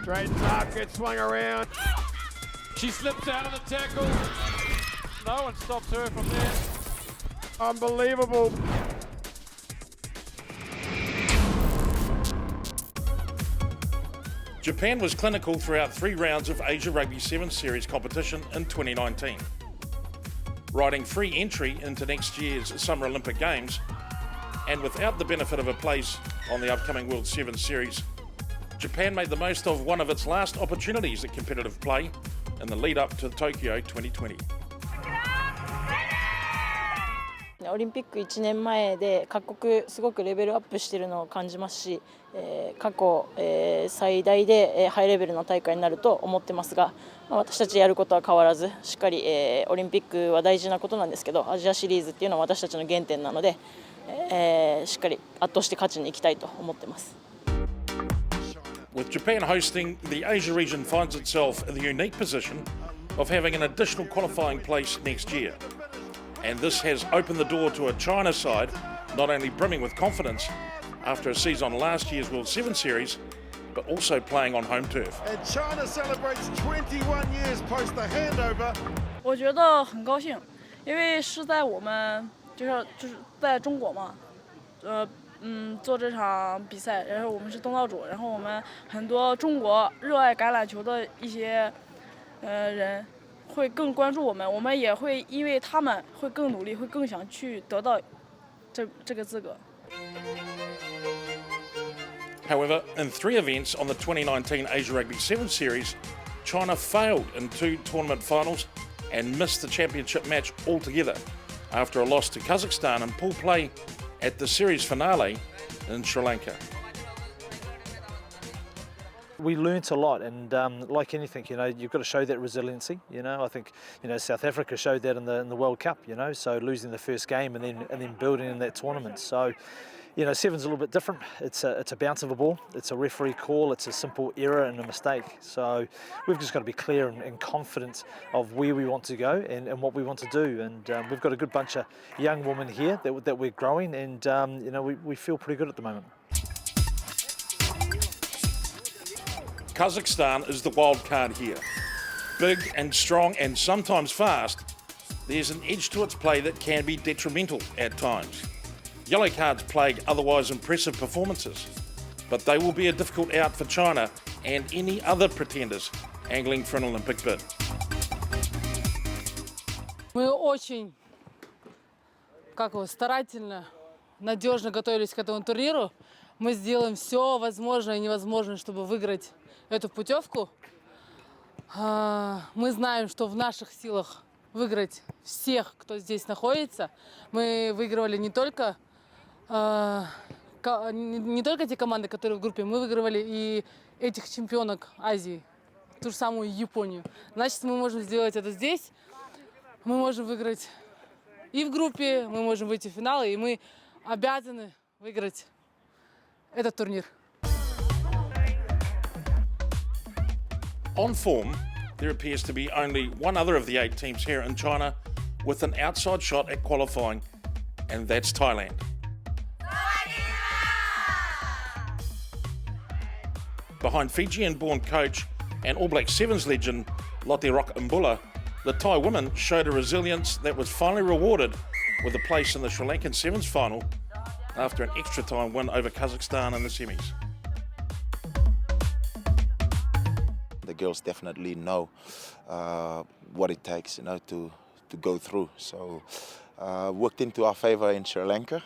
Great tuck, gets swung around. She slips out of the tackle. No one stops her from there. Unbelievable. Japan was clinical throughout 3 rounds of Asia Rugby 7 Series competition in 2019. Riding free entry into next year's Summer Olympic Games, and without the benefit of a place on the upcoming World 7 Series, Japan made the most of one of its last opportunities at competitive play in the lead up to Tokyo 2020. オリンピック1年前で各国すごくレベルアップしているのを感じますし、過去最大でハイレベルの大会になると思ってますが、私たちやることは変わらず、しっかりオリンピックは大事なことなんですけど、アジアシリーズっていうのは私たちの原点なので、しっかり圧倒して勝ちに行きたいと思ってます。With Japan hosting, the Asia region finds itself in the unique position of having an additional qualifying place next year. And this has opened the door to a China side not only brimming with confidence after a season on last year's World 7 Series, but also playing on home turf. And China celebrates 21 years post the handover. 我觉得很高兴，因为是在我们就是在中国嘛，做这场比赛，然后我们是东道主，然后我们很多中国热爱橄榄球的一些人会更关注我们，我们也会因为他们会更努力，会更想去得到这个资格。 However, in 3 events on the 2019 Asia Rugby 7 Series, China failed in 2 tournament finals and missed the championship match altogether after a loss to Kazakhstan in pool play at the series finale in Sri Lanka. We learnt a lot, and like anything, you've got to show that resiliency. I think South Africa showed that in the World Cup. So losing the first game and then building in that tournament. So seven's a little bit different. It's a bounce of a ball. It's a referee call. It's a simple error and a mistake. So we've just got to be clear and confident of where we want to go and what we want to do. And we've got a good bunch of young women here that we're growing, and we feel pretty good at the moment. Kazakhstan is the wild card here. Big and strong and sometimes fast, there's an edge to its play that can be detrimental at times. Yellow cards plague otherwise impressive performances, but they will be a difficult out for China and any other pretenders angling for an Olympic bid. Мы очень старательно, надежно готовились к этому турниру. Мы сделаем все возможное и невозможное, чтобы выиграть эту путевку. Мы знаем, что в наших силах выиграть всех, кто здесь находится. Мы выигрывали не только те команды, которые в группе, мы выигрывали и этих чемпионок Азии, ту же самую Японию. Значит, мы можем сделать это здесь. Мы можем выиграть и в группе, мы можем выйти в финал, и мы обязаны выиграть этот турнир. On form, there appears to be only one other of the 8 teams here in China with an outside shot at qualifying, and that's Thailand. Behind Fijian-born coach and All Black Sevens legend Lotte Rock Mbula, the Thai women showed a resilience that was finally rewarded with a place in the Sri Lankan Sevens final after an extra time win over Kazakhstan in the semis. The girls definitely know what it takes, to go through. So worked into our favour in Sri Lanka.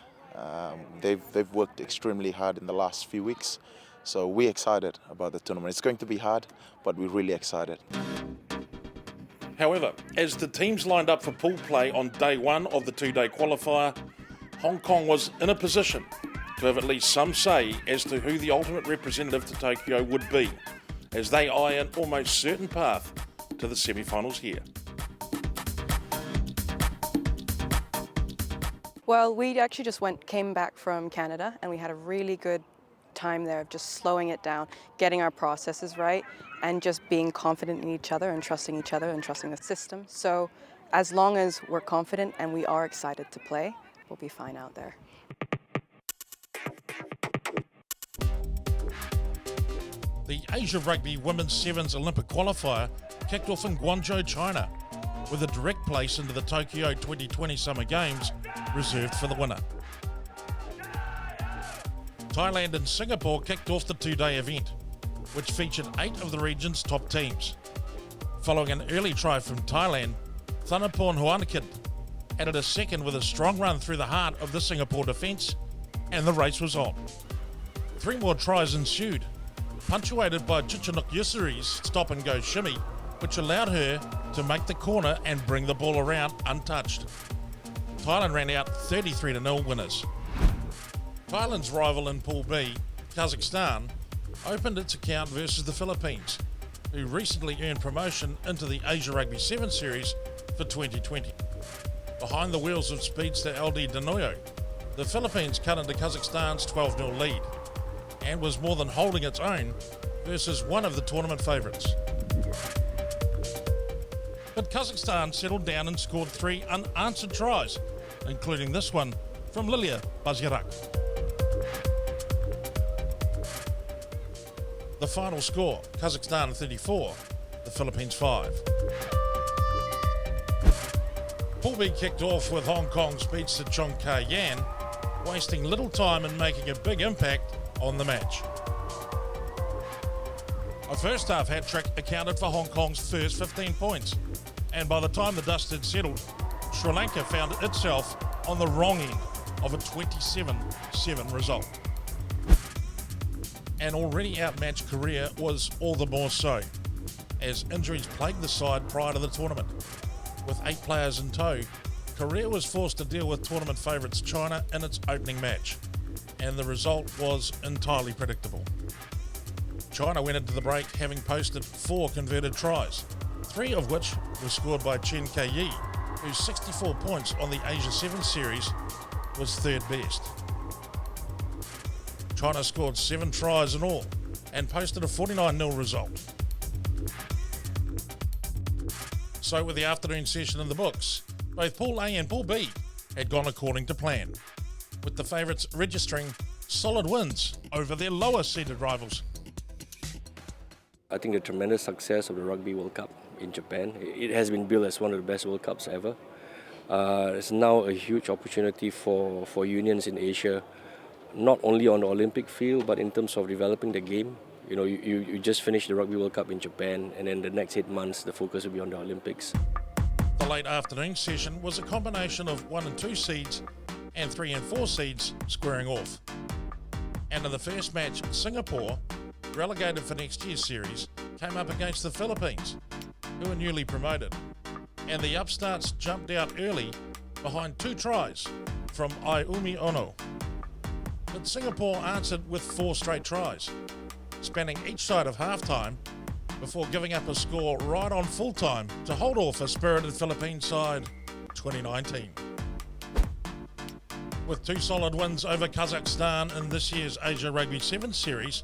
They've worked extremely hard in the last few weeks. So we're excited about the tournament. It's going to be hard, but we're really excited. However, as the teams lined up for pool play on day 1 of the 2-day qualifier, Hong Kong was in a position to have at least some say as to who the ultimate representative to Tokyo would be, as they eye an almost certain path to the semi-finals here. Well, we actually just came back from Canada, and we had a really good time there of just slowing it down, getting our processes right, and just being confident in each other and trusting the system. So as long as we're confident and we are excited to play, we'll be fine out there. The Asia Rugby Women's Sevens Olympic qualifier kicked off in Guangzhou, China, with a direct place into the Tokyo 2020 Summer Games reserved for the winner. Thailand and Singapore kicked off the two-day event, which featured 8 of the region's top teams. Following an early try from Thailand, Thanaporn Huanakit added a second with a strong run through the heart of the Singapore defence, and the race was on. 3 more tries ensued, punctuated by Chichanuk Yusuri's stop-and-go shimmy, which allowed her to make the corner and bring the ball around untouched. Thailand ran out 33-0 winners. Thailand's rival in Pool B, Kazakhstan, opened its account versus the Philippines, who recently earned promotion into the Asia Rugby 7 Series for 2020. Behind the wheels of speedster LD Danoyo, the Philippines cut into Kazakhstan's 12-0 lead and was more than holding its own versus one of the tournament favourites. But Kazakhstan settled down and scored 3 unanswered tries, including this one from Lilia Bazyarak. The final score, Kazakhstan 34, the Philippines 5. Pool B kicked off with Hong Kong speedster Chong Ka-yan, wasting little time and making a big impact on the match. A first half hat-trick accounted for Hong Kong's first 15 points, and by the time the dust had settled, Sri Lanka found itself on the wrong end of a 27-7 result. An already outmatched Korea was all the more so, as injuries plagued the side prior to the tournament. With 8 players in tow, Korea was forced to deal with tournament favourites China in its opening match, and the result was entirely predictable. China went into the break having posted 4 converted tries, 3 of which were scored by Chen Kai-yi, whose 64 points on the Asia 7 Series was 3rd best. China scored 7 tries in all and posted a 49-0 result. So with the afternoon session in the books, both Pool A and Pool B had gone according to plan, with the favourites registering solid wins over their lower-seeded rivals. I think the tremendous success of the Rugby World Cup in Japan, it has been billed as one of the best World Cups ever. It's now a huge opportunity for unions in Asia, not only on the Olympic field, but in terms of developing the game. You know, you just finished the Rugby World Cup in Japan, and then the next 8 months, the focus will be on the Olympics. The late afternoon session was a combination of 1 and 2 seeds and 3 and 4 seeds squaring off. And in the first match, Singapore, relegated for next year's series, came up against the Philippines, who were newly promoted. And the upstarts jumped out early behind 2 tries from Ayumi Ono. But Singapore answered with 4 straight tries, spanning each side of halftime before giving up a score right on full time to hold off a spirited Philippine side 2019. With 2 solid wins over Kazakhstan in this year's Asia Rugby 7 Series,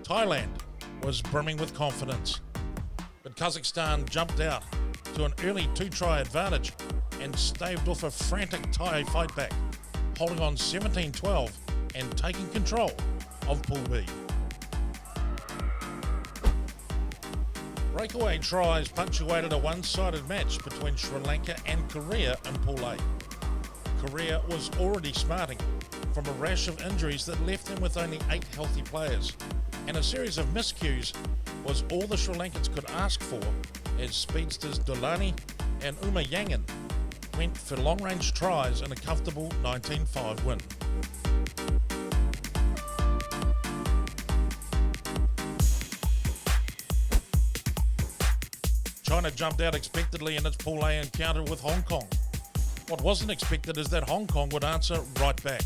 Thailand was brimming with confidence. But Kazakhstan jumped out to an early 2-try advantage and staved off a frantic Thai fight back, holding on 17-12 and taking control of Pool B. Breakaway tries punctuated a one-sided match between Sri Lanka and Korea in Pool A. Korea was already smarting from a rash of injuries that left them with only 8 healthy players, and a series of miscues was all the Sri Lankans could ask for as speedsters Dolani and Uma Yangan went for long-range tries in a comfortable 19-5 win. China jumped out expectedly in its Pool A encounter with Hong Kong. What wasn't expected is that Hong Kong would answer right back.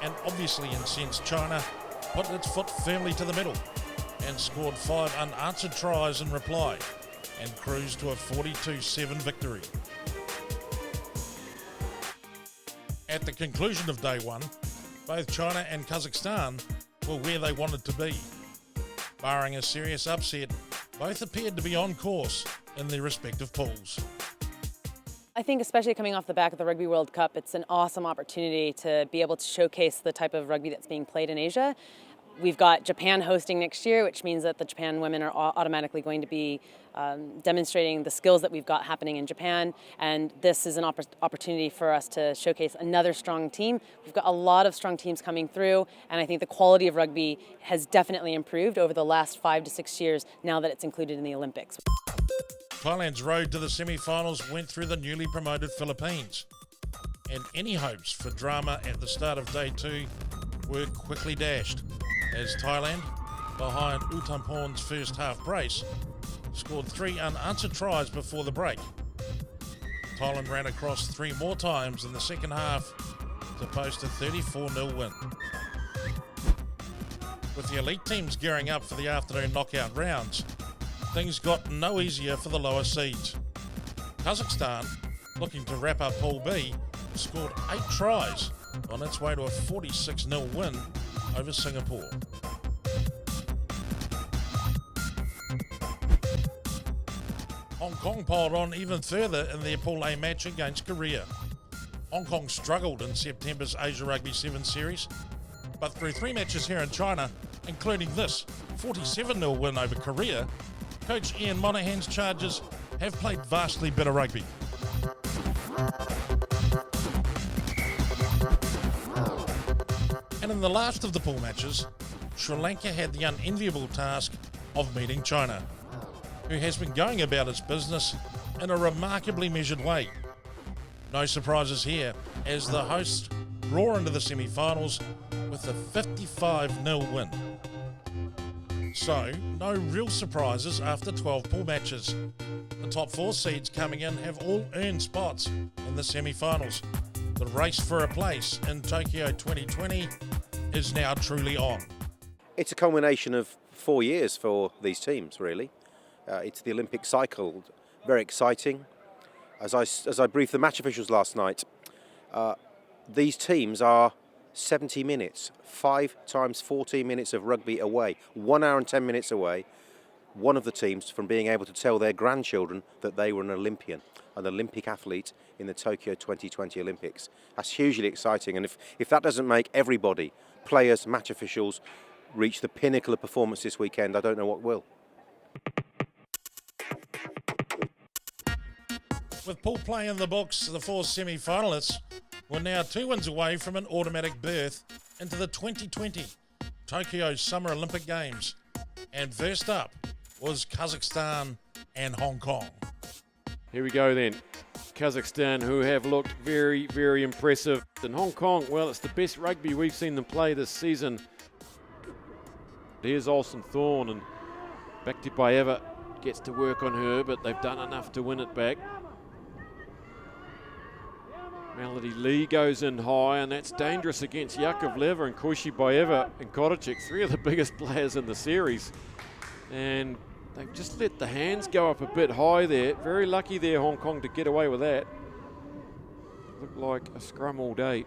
And obviously incensed China put its foot firmly to the middle and scored 5 unanswered tries in reply and cruised to a 42-7 victory. At the conclusion of day 1, both China and Kazakhstan were where they wanted to be. Barring a serious upset, both appeared to be on course in their respective pools. I think especially coming off the back of the Rugby World Cup, it's an awesome opportunity to be able to showcase the type of rugby that's being played in Asia. We've got Japan hosting next year, which means that the Japan women are automatically going to be demonstrating the skills that we've got happening in Japan. And this is an opportunity for us to showcase another strong team. We've got a lot of strong teams coming through, and I think the quality of rugby has definitely improved over the last 5 to 6 years now that it's included in the Olympics. Thailand's road to the semi-finals went through the newly promoted Philippines, and any hopes for drama at the start of day 2 were quickly dashed, as Thailand, behind Utamporn's first half brace, scored 3 unanswered tries before the break. Thailand ran across 3 more times in the second half to post a 34-0 win. With the elite teams gearing up for the afternoon knockout rounds, things got no easier for the lower seeds. Kazakhstan, looking to wrap up Pool B, scored 8 tries on its way to a 46-0 win over Singapore. Hong Kong piled on even further in their Pool A match against Korea. Hong Kong struggled in September's Asia Rugby 7 series, but through 3 matches here in China, including this 47-0 win over Korea, Coach Ian Monaghan's Chargers have played vastly better rugby. And in the last of the pool matches, Sri Lanka had the unenviable task of meeting China, who has been going about its business in a remarkably measured way. No surprises here, as the hosts roar into the semi-finals with a 55-0 win. So, no real surprises after 12 pool matches. The top 4 seeds coming in have all earned spots in the semi-finals. The race for a place in Tokyo 2020 is now truly on. It's a culmination of 4 years for these teams, really. It's the Olympic cycle, very exciting. As I briefed the match officials last night, these teams are 70 minutes, 5 times 14 minutes of rugby away, 1 hour and 10 minutes away, one of the teams from being able to tell their grandchildren that they were an Olympian, an Olympic athlete in the Tokyo 2020 Olympics. That's hugely exciting, and if that doesn't make everybody, players, match officials, reach the pinnacle of performance this weekend, I don't know what will. With pool play in the books, the 4 semi-finalists were now 2 wins away from an automatic berth into the 2020 Tokyo Summer Olympic Games. And first up was Kazakhstan and Hong Kong. Here we go then. Kazakhstan, who have looked very, very impressive. And Hong Kong, well, it's the best rugby we've seen them play this season. Here's Olsen Thorne, and Bhakti Baeva gets to work on her, but they've done enough to win it back. Melody Lee goes in high, and that's dangerous against Yakovleva and Koishibaeva and Korachik, 3 of the biggest players in the series. And they've just let the hands go up a bit high there. Very lucky there, Hong Kong, to get away with that. Looked like a scrum all day.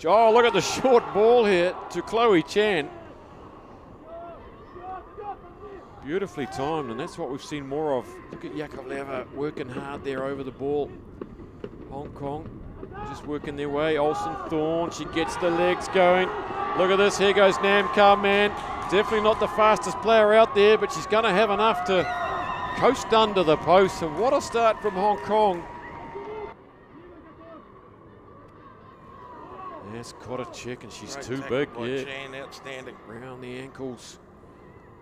Oh, look at the short ball here to Chloe Chan. Beautifully timed, and that's what we've seen more of. Look at Yakovleva working hard there over the ball. Hong Kong just working their way. Olsen Thorne, she gets the legs going. Look at this, here goes Nam Kar Man. Definitely not the fastest player out there, but she's going to have enough to coast under the post. And what a start from Hong Kong. There's Korachik, and she's too big. Yeah, Chan, outstanding. Round the ankles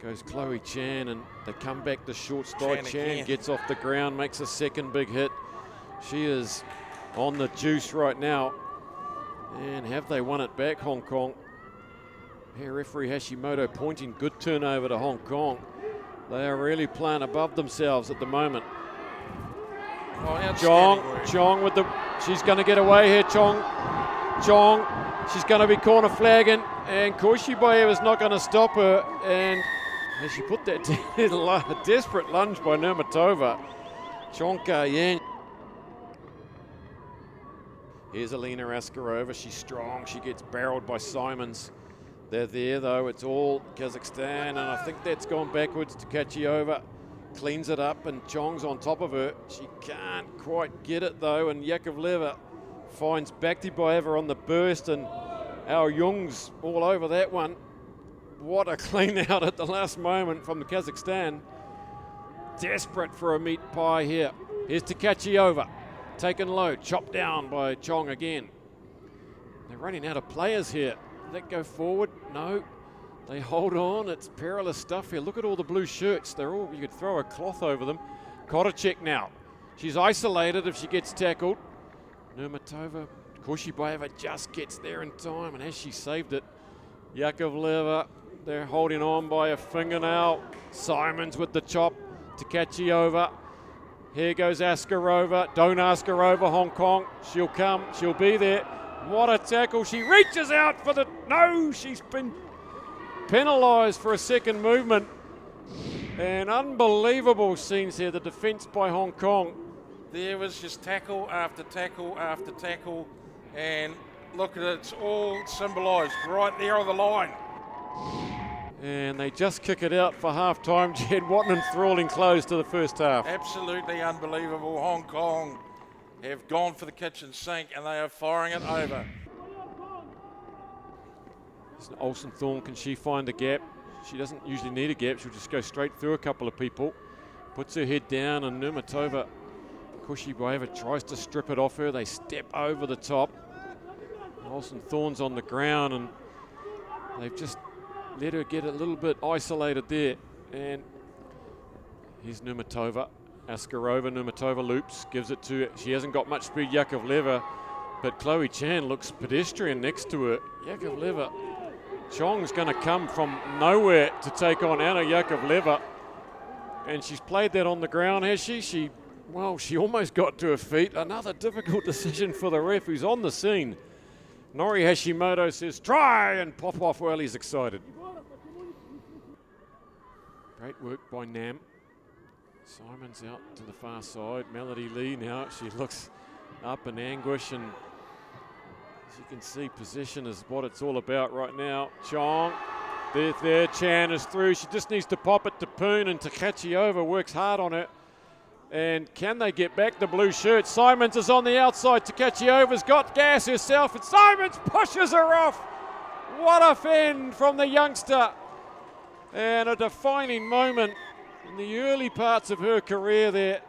goes Chloe Chan, and they come back to short strike. Chan gets off the ground, makes a second big hit. She is on the juice right now. And have they won it back, Hong Kong? Here, referee Hashimoto pointing, good turnover to Hong Kong. They are really playing above themselves at the moment. Chong with the, she's going to get away here, Chong, she's going to be corner flagging, and Koishibaeva is not going to stop her, and as she put that a desperate lunge by Nurmatova. Chong Ka-Yan. Here's Alina Askarova, she's strong, she gets barreled by Simons. They're there though, it's all Kazakhstan, and I think that's gone backwards to Kachiova. cleans it up and Chong's on top of her. She can't quite get it though, and Yakovleva finds Bakhtibayeva on the burst, and our Jung's all over that one. What a clean out at the last moment from the Kazakhstan. Desperate for a meat pie here. Here's Tkachiova, taken low, chopped down by Chong again. They're running out of players here. Did that go forward? No. They hold on. It's perilous stuff here. Look at all the blue shirts. They're all, you could throw a cloth over them. Koracek now. She's isolated if she gets tackled. Nurmatova, Kushibayeva just gets there in time, and as she saved it, Yakovleva, they're holding on by a fingernail. Simons with the chop. Tkachiova. Here goes Askarova. Don't ask her over, Hong Kong. She'll come. She'll be there. What a tackle. She reaches out for the... No, she's been penalised for a second movement. And unbelievable scenes here. The defence by Hong Kong. There was just tackle after tackle after tackle. And look at it. It's all symbolised right there on the line. And they just kick it out for half-time. Jed, what an enthralling close to the first half. Absolutely unbelievable. Hong Kong have gone for the kitchen sink and they are firing it over. Olsen Thorne, can she find a gap? She doesn't usually need a gap. She'll just go straight through a couple of people. Puts her head down, and Nurmatova, Kushibayeva tries to strip it off her. They step over the top. Olsen Thorne's on the ground, and they've just let her get a little bit isolated there. And here's Nurmatova. Askarova, Nurmatova loops, gives it to, she hasn't got much speed, Yakovleva, but Chloe Chan looks pedestrian next to her. Yakovleva, Chong's going to come from nowhere to take on Anna Yakovleva, and she's played that on the ground, has she? She almost got to her feet. Another difficult decision for the ref, who's on the scene. Nori Hashimoto says, try, and Popov, well, he's excited. Great work by Nam. Simon's out to the far side. Melody Lee now, she looks up in anguish, and as you can see, possession is what it's all about right now. Chong, there, Chan is through. She just needs to pop it to Poon, and Tkachiova works hard on it. And can they get back the blue shirt? Simons is on the outside. Tkachiova's got gas herself, and Simons pushes her off. What a fend from the youngster. And a defining moment in the early parts of her career there.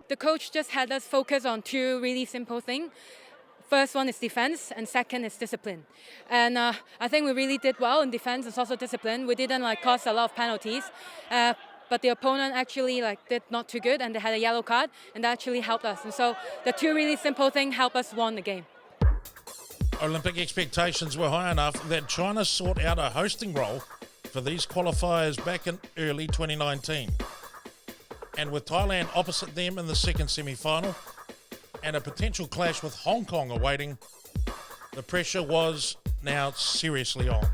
The coach just had us focus on two really simple things. First one is defense, and second is discipline. And I think we really did well in defense. It's also discipline. We didn't cause a lot of penalties, but the opponent actually did not too good, and they had a yellow card, and that actually helped us. And so the two really simple things helped us win the game. Olympic expectations were high enough that China sought out a hosting role for these qualifiers back in early 2019. And with Thailand opposite them in the second semi-final, and a potential clash with Hong Kong awaiting, the pressure was now seriously on.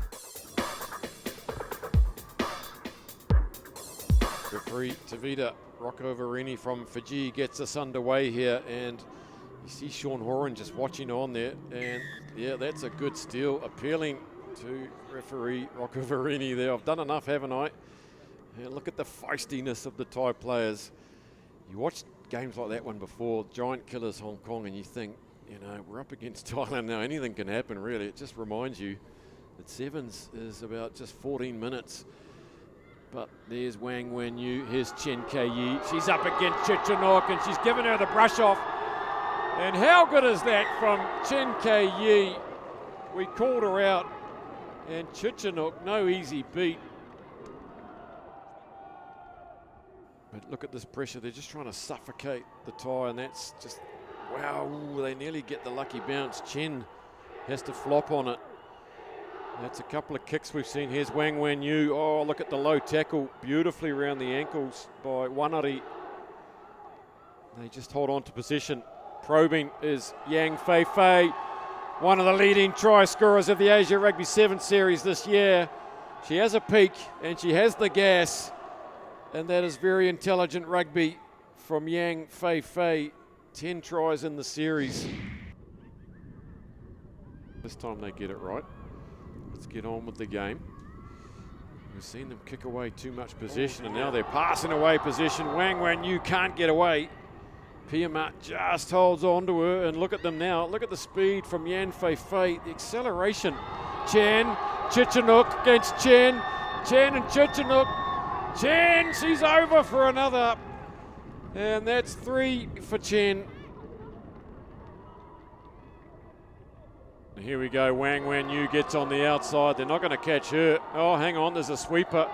Referee Tavita Rokovarini from Fiji gets us underway here, and you see Sean Horan just watching on there, and yeah, that's a good steal, appealing to referee Rokovarini there. I've done enough, haven't I? And look at the feistiness of the Thai players. You watched games like that one before, giant killers Hong Kong, and you think, we're up against Thailand now, anything can happen really. It just reminds you that sevens is about just 14 minutes. But there's Wang Wenyu, here's Chen Kai-yi. She's up against Chichinok, and she's given her the brush off. And how good is that from Chen Kai-yi? We called her out, and Chichinok, no easy beat. But look at this pressure. They're just trying to suffocate the Thai, and that's just, wow, they nearly get the lucky bounce. Chen has to flop on it. That's a couple of kicks we've seen. Here's Wang Wenyu. Oh, look at the low tackle, beautifully around the ankles by Wanari. They just hold on to position. Probing is Yang Fei Fei, one of the leading try scorers of the Asia Rugby 7 series this year. She has a peak, and she has the gas. And that is very intelligent rugby from Yang Fei Fei. 10 tries in the series. This time they get it right. Let's get on with the game. We've seen them kick away too much possession, and now they're passing away possession. Wang Yu can't get away. Piamat just holds on to her, and look at them now. Look at the speed from Yan Fei Fei, the acceleration. Chen, Chichenuk against Chen. Chen and Chichenuk. Chen, she's over for another. And that's 3 for Chen. Here we go, Wang Yu gets on the outside. They're not going to catch her. Oh, hang on, there's a sweeper.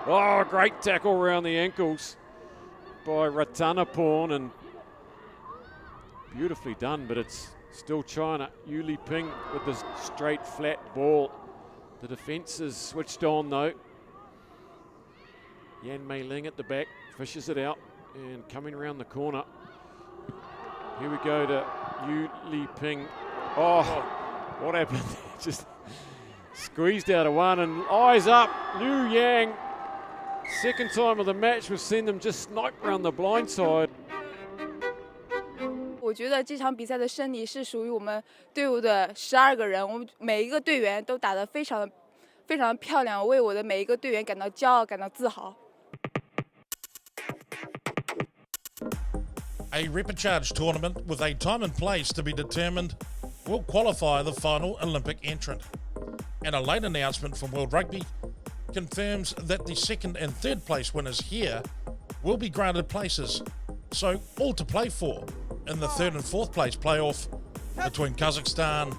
Oh, great tackle around the ankles by Ratanaporn, and beautifully done, but it's still China. Yu Li Ping with the straight, flat ball. The defence is switched on, though. Yan Mei Ling at the back, fishes it out, and coming around the corner. Here we go to Yu Li Ping. Oh, what happened? Just squeezed out of one, and eyes up, Liu Yang. Second time of the match, we've seen them just snipe around the blind side. 我觉得这场比赛的胜利是属于我们队伍的12个人，我们每一个队员都打得非常漂亮，为我的每一个队员感到骄傲，感到自豪。 A repechage tournament with a time and place to be determined will qualify the final Olympic entrant. And a late announcement from World Rugby confirms that the second and third place winners here will be granted places, so all to play for in the third and fourth place playoff between Kazakhstan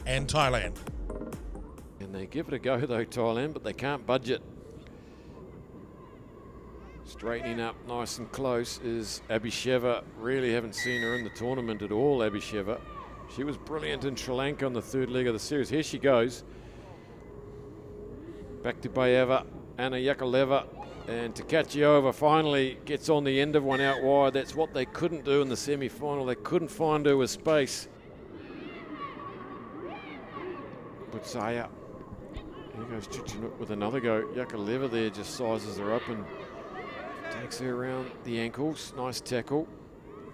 and Thailand. And they give it a go though, Thailand, but they can't budge it. Straightening up nice and close is Abhisheva. Really haven't seen her in the tournament at all, Abhisheva. She was brilliant in Sri Lanka on the third leg of the series. Here she goes. Back to Bayeva, Anna Yakovleva, and Tkachiova finally gets on the end of one out wide. That's what they couldn't do in the semi-final. They couldn't find her with space. Butsaya. Here goes Chichenuk with another go. Yakovleva there just sizes her up and takes her around the ankles. Nice tackle.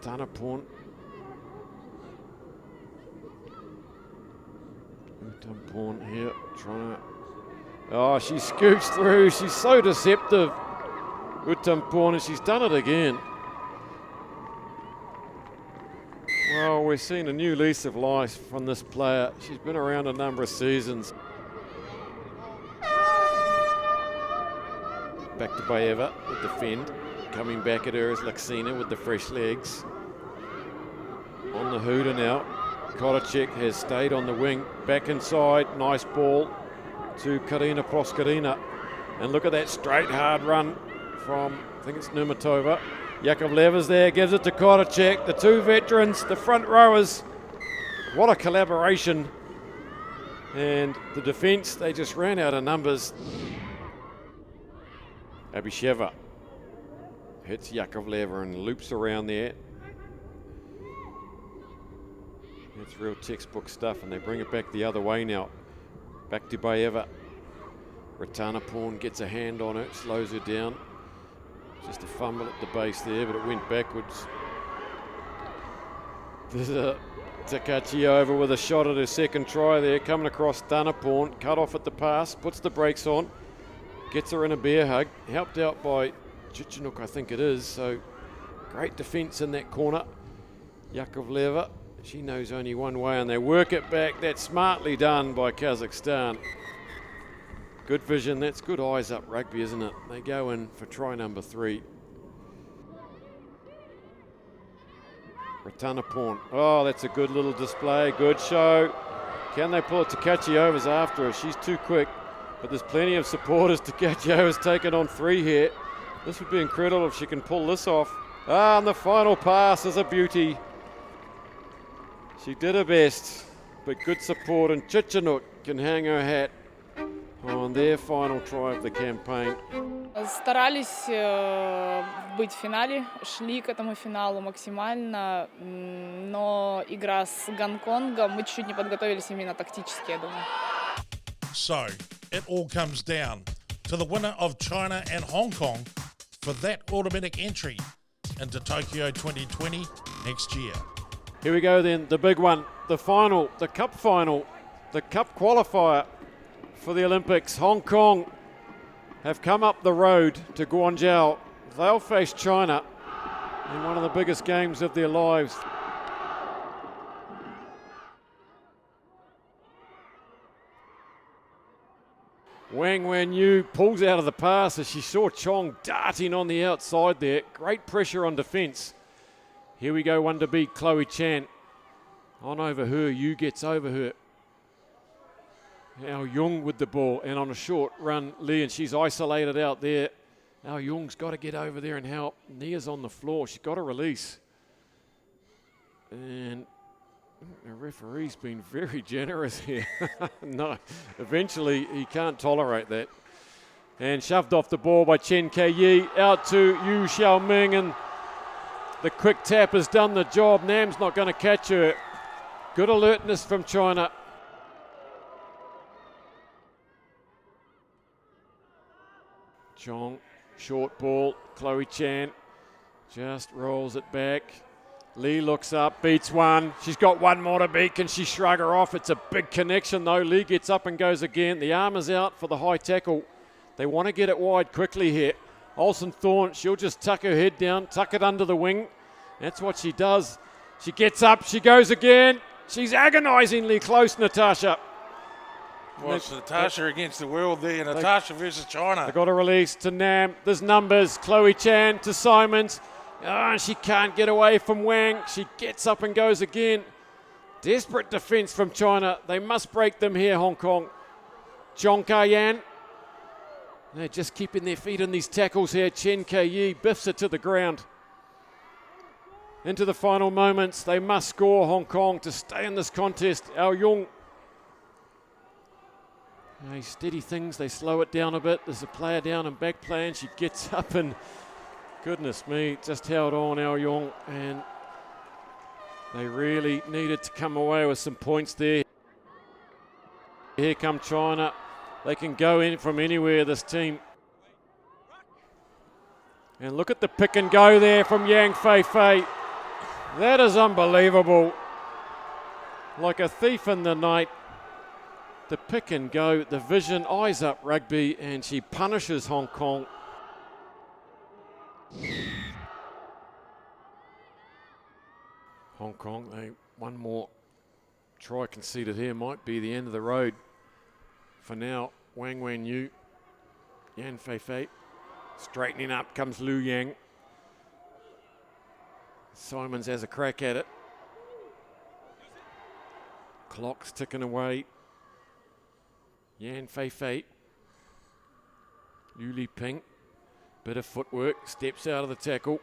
Tanaporn. Tanaporn here trying to... Oh, she scoops through. She's so deceptive. Utamporn, and she's done it again. Well, we're seeing a new lease of life from this player. She's been around a number of seasons. Back to Bayeva with the fend. Coming back at her is Laksina with the fresh legs. On the hooter now. Koracek has stayed on the wing. Back inside. Nice ball to Karina Proskarina. And look at that straight hard run from, I think it's Nurmatova. Yakovleva's there, gives it to Koracek. The two veterans, the front rowers. What a collaboration. And the defence, they just ran out of numbers. Abhisheva hits Yakovleva and loops around there. It's real textbook stuff, and they bring it back the other way now. Back to Bayeva. Ratanaporn gets a hand on it, slows her down. Just a fumble at the base there, but it went backwards. There's a Tkachiova with a shot at her second try there, coming across Tanaporn, cut off at the pass, puts the brakes on, gets her in a bear hug, helped out by Chichenuk, I think it is, so great defence in that corner. Yakovleva, she knows only one way, and they work it back. That's smartly done by Kazakhstan. Good vision, that's good eyes up rugby, isn't it? They go in for try number 3. Ratanaporn, oh, that's a good little display, good show. Can they pull it? Tkachiova's after her, she's too quick, but there's plenty of supporters. Tkachiova's taken on 3 here. This would be incredible if she can pull this off. Ah, and the final pass is a beauty. She did her best, but good support, and Chichenuk can hang her hat on their final try of the campaign. Старались быть в финале, шли к этому финалу максимально, но игра с Гонконгом, мы чуть-чуть не подготовились именно тактически, я думаю. So, it all comes down to the winner of China and Hong Kong for that automatic entry into Tokyo 2020 next year. Here we go then, the big one, the final, the cup qualifier for the Olympics. Hong Kong have come up the road to Guangzhou. They'll face China in one of the biggest games of their lives. Wang Wanyu pulls out of the pass as she saw Chong darting on the outside there. Great pressure on defence. Here we go, one to beat Chloe Chan. On over her, Yu gets over her. Now Jung with the ball, and on a short run, Lee, and she's isolated out there. Now Jung's got to get over there and help. Nia's on the floor, she's got to release. And the referee's been very generous here. No, eventually he can't tolerate that. And shoved off the ball by Chen Kei-yi, out to Yu Xiaoming, and the quick tap has done the job. Nam's not going to catch her. Good alertness from China. Chong, short ball, Chloe Chan just rolls it back. Lee looks up, beats one. She's got one more to beat. Can she shrug her off? It's a big connection though. Lee gets up and goes again. The arm is out for the high tackle. They want to get it wide quickly here. Olsen Thorne, she'll just tuck her head down, tuck it under the wing. That's what she does. She gets up, she goes again. She's agonizingly close, Natasha. Well, it's Natasha against the world there. Natasha versus China. They got a release to Nam. There's numbers. Chloe Chan to Simons. Oh, she can't get away from Wang. She gets up and goes again. Desperate defense from China. They must break them here, Hong Kong. Zhong Ka-yan. They're just keeping their feet in these tackles here. Chen Kei-yi biffs it to the ground. Into the final moments. They must score, Hong Kong, to stay in this contest. Ao Yung. They steady things, they slow it down a bit. There's a player down and back play, and she gets up and, goodness me, just held on, Ao Yung, and they really needed to come away with some points there. Here come China. They can go in from anywhere, this team. And look at the pick and go there from Yang Fei Fei. That is unbelievable. Like a thief in the night. The pick and go, the vision, eyes up rugby, and she punishes Hong Kong. Hong Kong, one more try conceded here might be the end of the road. For now, Wang Wanyu, Yan Fei Fei, straightening up comes Lu Yang. Simons has a crack at it. Clock's ticking away. Yan Fei Fei, Liu Li Ping, bit of footwork, steps out of the tackle.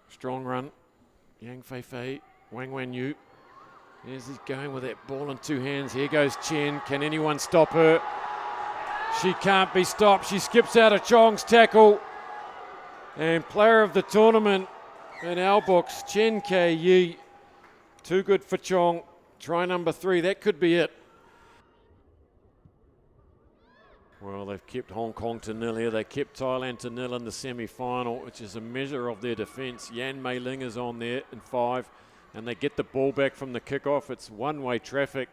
Strong run, Yang Fei Fei, Wang Wanyu. There's he's going with that ball in two hands. Here goes Chen, can anyone stop her? She can't be stopped, she skips out of Chong's tackle. And player of the tournament in our books, Chen Kei-yi. Too good for Chong, try number 3, that could be it. Well, they've kept Hong Kong to nil here. They kept Thailand to nil in the semi-final, which is a measure of their defence. Yan Mei Ling is on there in 5, and they get the ball back from the kickoff. It's one-way traffic.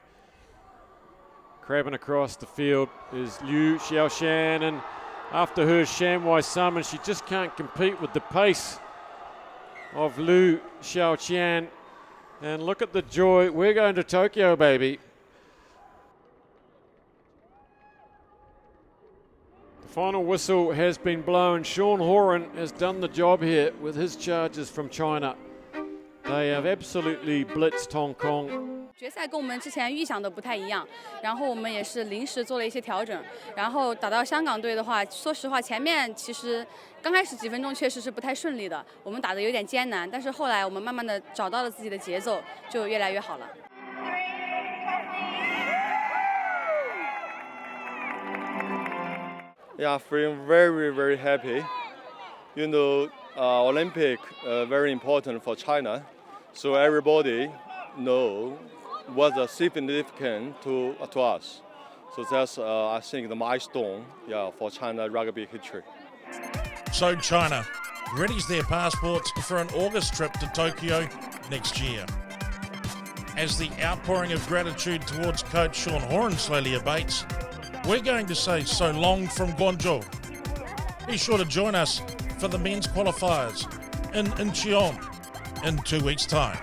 Crabbing across the field is Liu Xiaoshan, and after her, Shamwai Summon. She just can't compete with the pace of Liu Xiaoqian. And look at the joy. We're going to Tokyo, baby. Final whistle has been blown. Sean Horan has done the job here with his charges from China. They have absolutely blitzed Hong Kong. 决赛跟我们之前预想的不太一样，然后我们也是临时做了一些调整，然后打到香港队的话，说实话前面其实刚开始几分钟确实是不太顺利的，我们打得有点艰难，但是后来我们慢慢的找到了自己的节奏，就越来越好了。 Yeah, feeling very, very happy. You know, Olympic very important for China, so everybody know what's the significant to us. So that's I think the milestone, for China rugby history. So China readies their passports for an August trip to Tokyo next year. As the outpouring of gratitude towards coach Sean Horan slowly abates, we're going to say so long from Guangzhou. Be sure to join us for the men's qualifiers in Incheon in 2 weeks' time.